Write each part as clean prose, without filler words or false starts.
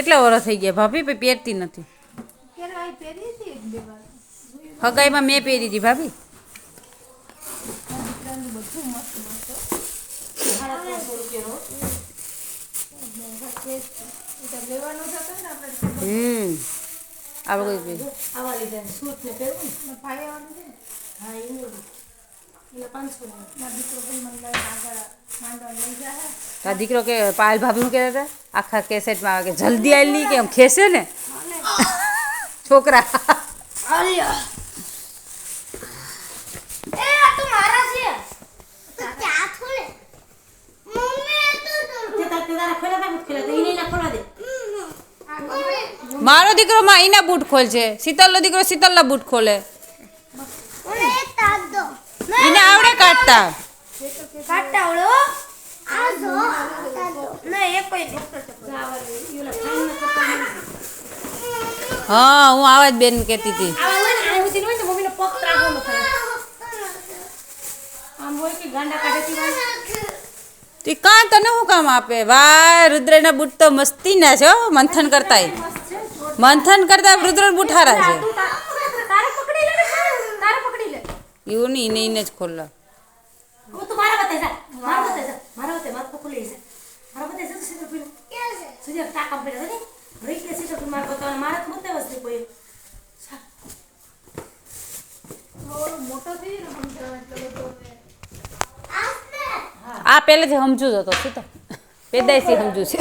કેટલા વર્ષ થઈ ગયા ભાભી પછી પહેરતી નથી. હગાઈમાં મેં પહેરી હતી ભાભી. દીકરો કે પાયલ ભાભી શું કહેતા હતા આખા કેસેટમાં આવે કે જલ્દી આવેલી કે આમ ખેસે ને છોકરા. મારો દીકરો માં એના બૂટ ખોલશે, શીતલનો દીકરો શીતલના બૂટ ખોલે. એને આવડે કાઢતા. હા હું આવા જ બેન કહેતી હતી. કાં તને શું કામ આપે? વાહ રુદ્રના બૂટ તો મસ્તી ના છે. મંથન કરતા રુદ્ર બૂટ હારા છે. એવું નહીં એને જ ખોલા. આ પહેલેથી સમજુ જ હતો શું તો પેદાઈથી સમજુ છે.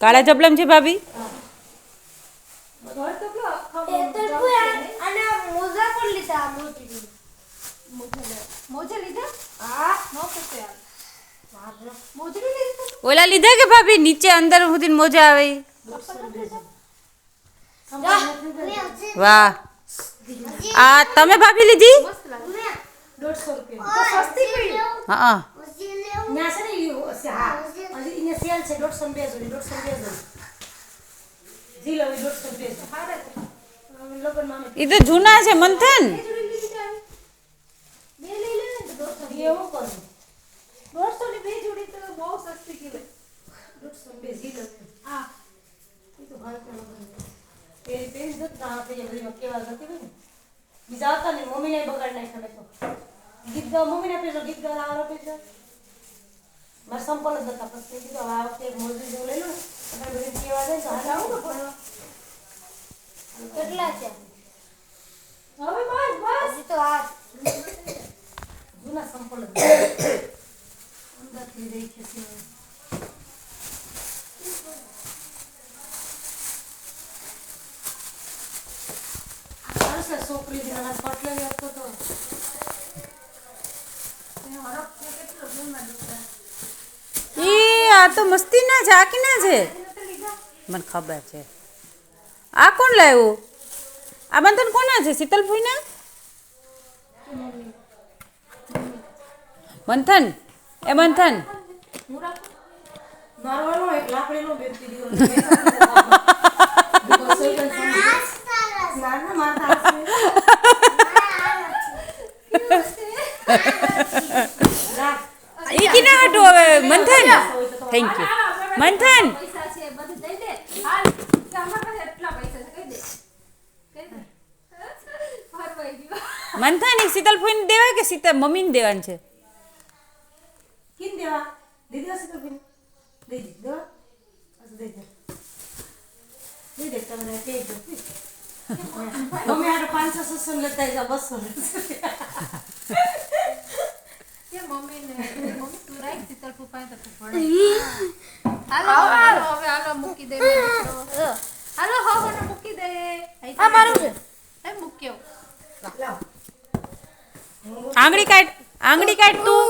કાળા ચપલમ છે ભાભી. ઓલા લીધા કે ભાભી નીચે અંદર સુધી મોજા આવે. વાહ આ તમે ભાભી લીધી? 150 હા એ તો જૂના છે મંથન. બીજા હતા ને મમ્મીને બગાડ નાખ્યા. ગીત ગાવ મમ્મીને પેલો ગીત ગાવાનો પેલો મારે સંપલ જ હતા. પછી કીધું આ વખતે મોજરી જેવું લઈ લો ને બધી કેવા જાય તો હાલ આવું ને કેટલા છે હવે? બસ તો આ જૂના સંપલ જ અંદરથી રહી છે. છોકરી પટલે આપતો તો આ તો મસ્તી ના છે. આ કિના છે મને ખબર છે. આ કોણ લાવ્યું? આ બંધન કોના છે? શીતલ ફૂઈના? મંથન એ મંથન એ કિના હટું હવે મંથન. થેન્ક યુ મંથન. મંથન એક શીતલ ફોઈને દેવાય કે શીતલ મમ્મીને દેવાનું છે? કિન દેવા દીદી શીતલ ફોઈને દે દેવા દે દે તમને કે દે મમ્મી આ 500 લેતા જા 200 કે મમ્મી ને મમ્મી તું રાખ શીતલ ફૂપાય તો પડે. હાલો હવે મૂકી દે હાલો હવે મૂકી દે. આ મારું છે એ મૂક્યો. આંગળી કાઢ તું.